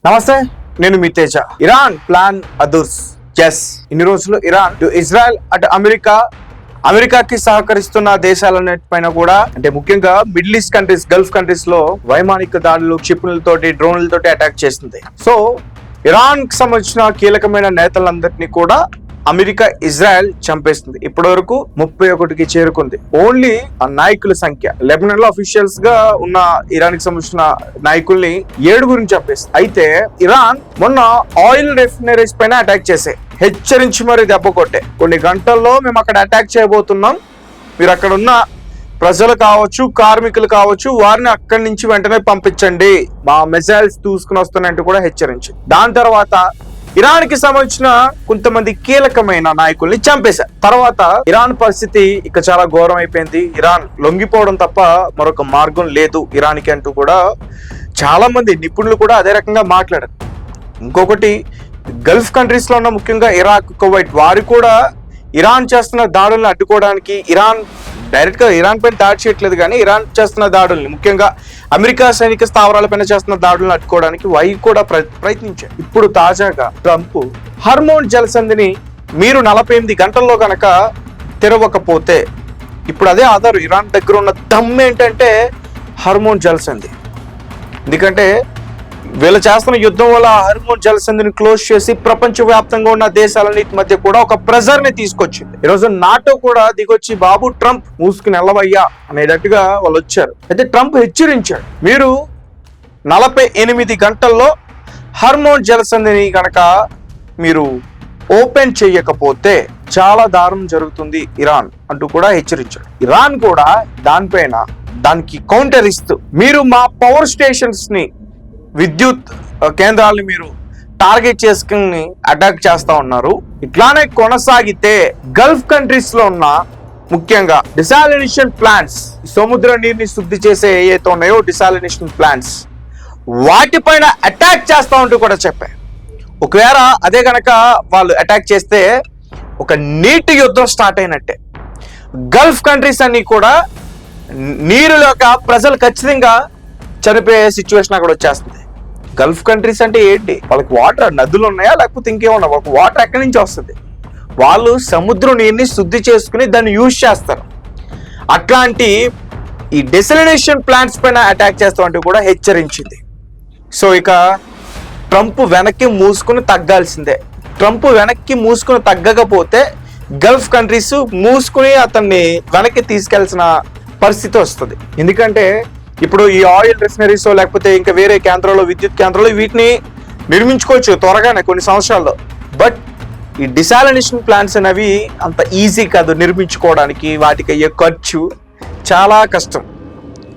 నమస్తే, నేను మీ Teja. Iran plan అదుర్స్. Yes, ఇన్ని రోజులు ఇరాన్ ఇజ్రాయెల్ అటు అమెరికాకి సహకరిస్తున్న దేశాలన్నిటిపైన కూడా, అంటే ముఖ్యంగా middle east countries, Gulf countries లో వైమానిక దాడులు, క్షిపణులతోటి, డ్రోన్లతోటి అటాక్ చేస్తుంది. సో ఇరాన్ కి సంబంధించిన కీలకమైన నేతలందరినీ కూడా అమెరికా, ఇజ్రాయెల్ చంపేస్తుంది. ఇప్పటి వరకు 31కి చేరుకుంది. ఓన్లీ ఆ నాయకుల సంఖ్య, లెబనాన్ లో అఫీషియల్స్ గా ఉన్న ఇరాన్ కి సంబంధించిన నాయకుల్ని 7 చంపేస్తుంది. అయితే ఇరాన్ మొన్న ఆయిల్ రిఫైనరీస్ పైన అటాక్ చేసే హెచ్చరించి మరి దెబ్బ కొట్టే, కొన్ని గంటల్లో మేము అక్కడ అటాక్ చేయబోతున్నాం, మీరు అక్కడ ఉన్న ప్రజలు కావచ్చు, కార్మికులు కావచ్చు, వారిని అక్కడి నుంచి వెంటనే పంపించండి, మా మిసైల్స్ దూసుకుని వస్తున్నట్టు కూడా హెచ్చరించి, దాని తర్వాత ఇరాన్ కి సంబంధించిన కొంతమంది కీలకమైన నాయకుల్ని చంపేశారు. తర్వాత ఇరాన్ పరిస్థితి ఇక చాలా ఘోరం అయిపోయింది. ఇరాన్ లొంగిపోవడం తప్ప మరొక మార్గం లేదు ఇరాన్ కి అంటూ కూడా చాలా మంది నిపుణులు కూడా అదే రకంగా మాట్లాడారు. ఇంకొకటి, గల్ఫ్ కంట్రీస్ లో ఉన్న ముఖ్యంగా ఇరాక్, కువైట్, వారు కూడా ఇరాన్ చేస్తున్న దాడులను అడ్డుకోవడానికి, ఇరాన్ డైరెక్ట్ గా ఇరాన్ పైన దాడి చేయట్లేదు కానీ ఇరాన్ చేస్తున్న దాడుల్ని, ముఖ్యంగా అమెరికా సైనిక స్థావరాలపైన చేస్తున్న దాడులను అడ్డుకోవడానికి వాయి కూడా ప్రయత్నించారు. ఇప్పుడు తాజాగా ట్రంప్ హార్మోన్ జలసంధిని మీరు 48 గంటల్లో కనుక తెరవకపోతే, ఇప్పుడు అదే ఆధారు, ఇరాన్ దగ్గర ఉన్న దమ్ ఏంటంటే హార్మోన్ జలసంధి. ఎందుకంటే వీళ్ళు చేస్తున్న యుద్ధం వల్ల హార్మోన్ జలసంధిని క్లోజ్ చేసి ప్రపంచవ్యాప్తంగా ఉన్న దేశాలన్నిటి మధ్య కూడా ఒక ప్రెజర్ ని తీసుకొచ్చింది. ఈరోజు నాటో కూడా దిగొచ్చి బాబు ట్రంప్ మూసుకుని వెళ్ళవయ్యా అనేటట్టుగా వాళ్ళు వచ్చారు. అయితే ట్రంప్ హెచ్చరించాడు, మీరు 48 గంటల్లో హార్మోన్ జలసంధిని కనుక మీరు ఓపెన్ చేయకపోతే చాలా దారుణం జరుగుతుంది ఇరాన్ అంటూ కూడా హెచ్చరించాడు. ఇరాన్ కూడా దానికి కౌంటర్ ఇస్తూ, మీరు మా పవర్ స్టేషన్స్ ని, విద్యుత్ కేంద్రాలను మీరు టార్గెట్ చేసుకుని అటాక్ చేస్తా ఉన్నారు, ఇట్లానే కొనసాగితే గల్ఫ్ కంట్రీస్ లో ఉన్న ముఖ్యంగా డిసాలినేషన్ ప్లాంట్స్, సముద్ర నీరుని శుద్ధి చేసే ఏవైతే ఉన్నాయో డిసాలినేషన్ ప్లాంట్స్, వాటిపైన అటాక్ చేస్తా ఉంటూ కూడా చెప్పారు. ఒకవేళ అదే కనుక వాళ్ళు అటాక్ చేస్తే ఒక నీటి యుద్ధం స్టార్ట్ అయినట్టే. గల్ఫ్ కంట్రీస్ అన్ని కూడా నీరులోక ప్రజలు ఖచ్చితంగా చనిపోయే సిచ్యువేషన్ అక్కడ వచ్చేస్తుంది. గల్ఫ్ కంట్రీస్ అంటే ఏంటి, వాళ్ళకి వాటర్ నదులు ఉన్నాయా లేకపోతే ఇంకేమన్నా, ఒక వాటర్ ఎక్కడి నుంచి వస్తుంది, వాళ్ళు సముద్రం నీరుని శుద్ధి చేసుకుని దాన్ని యూజ్ చేస్తారు. అట్లాంటి ఈ డెసలినేషన్ ప్లాంట్స్ పైన అటాక్ చేస్తామంటూ కూడా హెచ్చరించింది. సో ఇక ట్రంప్ వెనక్కి మూసుకుని తగ్గాల్సిందే. ట్రంప్ వెనక్కి మూసుకుని తగ్గకపోతే గల్ఫ్ కంట్రీస్ మూసుకుని అతన్ని వెనక్కి తీసుకెళ్లాల్సిన పరిస్థితి వస్తుంది. ఎందుకంటే ఇప్పుడు ఈ ఆయిల్ రిఫైనరీస్ లేకపోతే ఇంకా వేరే కేంద్రాలు, విద్యుత్ కేంద్రాలు, వీటిని నిర్మించుకోవచ్చు త్వరగానే కొన్ని సంవత్సరాల్లో. బట్ ఈ డిసాలినేషన్ ప్లాంట్స్ అనేవి అంత ఈజీ కాదు నిర్మించుకోవడానికి, వాటికి అయ్యే ఖర్చు చాలా కష్టం.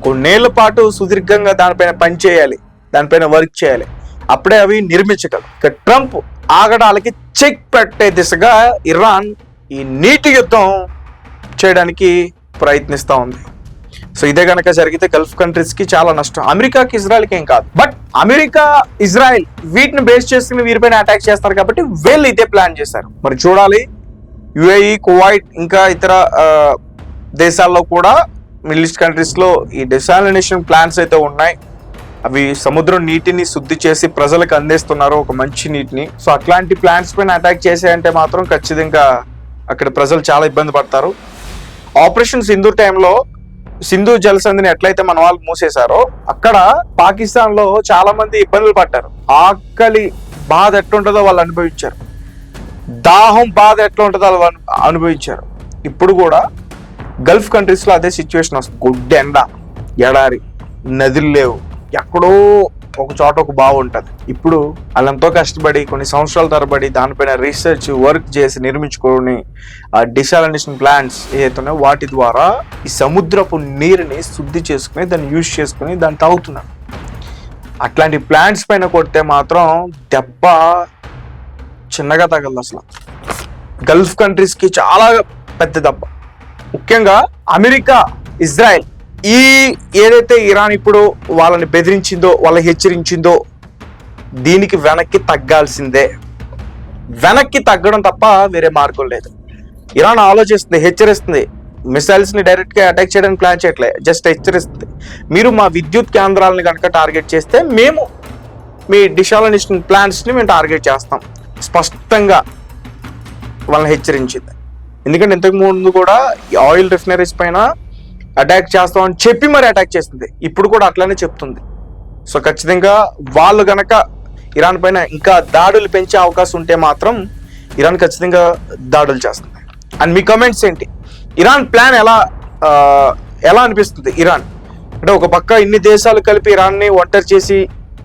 కొన్నేళ్ల పాటు సుదీర్ఘంగా దానిపైన పని చేయాలి, దానిపైన వర్క్ చేయాలి, అప్పుడే అవి నిర్మించగలరు. ఇక ట్రంప్ ఆగడాలకి చెక్ పెట్టే దిశగా ఇరాన్ ఈ నీటి యుద్ధం చేయడానికి ప్రయత్నిస్తూ ఉంది. సో ఇదే కనుక జరిగితే గల్ఫ్ కంట్రీస్ కి చాలా నష్టం. అమెరికాకి, ఇజ్రాయెల్కి ఏం కాదు, బట్ అమెరికా, ఇజ్రాయెల్ వీటిని బేస్ చేసుకుని వీరిపైన అటాక్ చేస్తారు కాబట్టి వీళ్ళు ఇదే ప్లాన్ చేశారు. మరి చూడాలి, యుఏఈ, కువైట్, ఇంకా ఇతర దేశాల్లో కూడా మిడిల్ ఈస్ట్ కంట్రీస్ లో ఈ డిసాలినేషన్ ప్లాంట్స్ అయితే ఉన్నాయి. అవి సముద్రం నీటిని శుద్ధి చేసి ప్రజలకు అందిస్తున్నారు, ఒక మంచి నీటిని. సో అట్లాంటి ప్లాంట్స్ పైన అటాక్ చేసాయంటే మాత్రం ఖచ్చితంగా అక్కడ ప్రజలు చాలా ఇబ్బంది పడతారు. ఆపరేషన్ సింధూర్ టైంలో సింధు జలసంధిని ఎట్లయితే మన వాళ్ళు మూసేశారో, అక్కడ పాకిస్తాన్ లో చాలా మంది ఇబ్బందులు పడ్డారు. ఆకలి బాధ ఎట్లుంటుందో వాళ్ళు అనుభవించారు, దాహం బాధ ఎట్లా ఉంటుందో వాళ్ళు అనుభవించారు. ఇప్పుడు కూడా గల్ఫ్ కంట్రీస్ లో అదే సిచ్యువేషన్ వస్తుంది. గుడ్డ ఎండ, ఎడారి, నదులు లేవు, ఎక్కడో ఒక చోట ఒక బావి ఉంటుంది. ఇప్పుడు వాళ్ళంతో కష్టపడి కొన్ని సంవత్సరాల తరబడి దానిపైన రీసెర్చ్ వర్క్ చేసి నిర్మించుకొని ఆ డిసాలినేషన్ ప్లాంట్స్ ఏదైతే ఉన్నాయో వాటి ద్వారా ఈ సముద్రపు నీరుని శుద్ధి చేసుకుని దాన్ని యూజ్ చేసుకుని దాన్ని తాగుతున్నారు. అట్లాంటి ప్లాంట్స్ పైన కొడితే మాత్రం దెబ్బ చిన్నగా తగలదు. అసలు గల్ఫ్ కంట్రీస్ కి చాలా పెద్ద దెబ్బ. ముఖ్యంగా అమెరికా, ఇజ్రాయెల్, ఈ ఏదైతే ఇరాన్ ఇప్పుడు వాళ్ళని బెదిరించిందో, వాళ్ళని హెచ్చరించిందో, దీనికి వెనక్కి తగ్గాల్సిందే. వెనక్కి తగ్గడం తప్ప వేరే మార్గం లేదు. ఇరాన్ ఆలోచిస్తుంది, హెచ్చరిస్తుంది, మిసైల్స్ ని డైరెక్ట్ గా అటాక్ చేయడానికి ప్లాన్ చేయట్లే, జస్ట్ హెచ్చరిస్తుంది, మీరు మా విద్యుత్ కేంద్రాలను కనుక టార్గెట్ చేస్తే మేము మీ డిసాలినేషన్ ప్లాంట్స్ని మేము టార్గెట్ చేస్తాం స్పష్టంగా వాళ్ళని హెచ్చరించింది. ఎందుకంటే ఇంతకు ముందు కూడా ఈ ఆయిల్ రిఫైనరీస్ పైన అటాక్ చేస్తామని చెప్పి మరి అటాక్ చేస్తుంది, ఇప్పుడు కూడా అట్లానే చెప్తుంది. సో ఖచ్చితంగా వాళ్ళు గనక ఇరాన్ పైన ఇంకా దాడులు పెంచే అవకాశం ఉంటే మాత్రం ఇరాన్ ఖచ్చితంగా దాడులు చేస్తుంది. అండ్ మీ కమెంట్స్ ఏంటి? ఇరాన్ ప్లాన్ ఎలా అనిపిస్తుంది? ఇరాన్ అంటే ఒక పక్క ఇన్ని దేశాలు కలిపి ఇరాన్ని ఒంటరి చేసి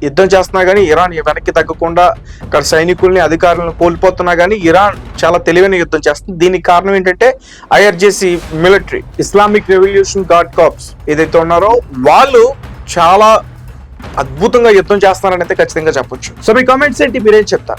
యుద్ధం చేస్తున్నా కానీ ఇరాన్ వెనక్కి తగ్గకుండా అక్కడ సైనికుల్ని అధికారులను కోల్పోతున్నా కానీ ఇరాన్ చాలా తెలివైన యుద్ధం చేస్తుంది. దీనికి కారణం ఏంటంటే IRGC military, Islamic Revolution Guard Corps ఏదైతే ఉన్నారో వాళ్ళు చాలా అద్భుతంగా యుద్ధం చేస్తున్నారని అయితే ఖచ్చితంగా చెప్పొచ్చు. సో మీ కామెంట్స్ ఏంటి, మీరేం చెప్తారు?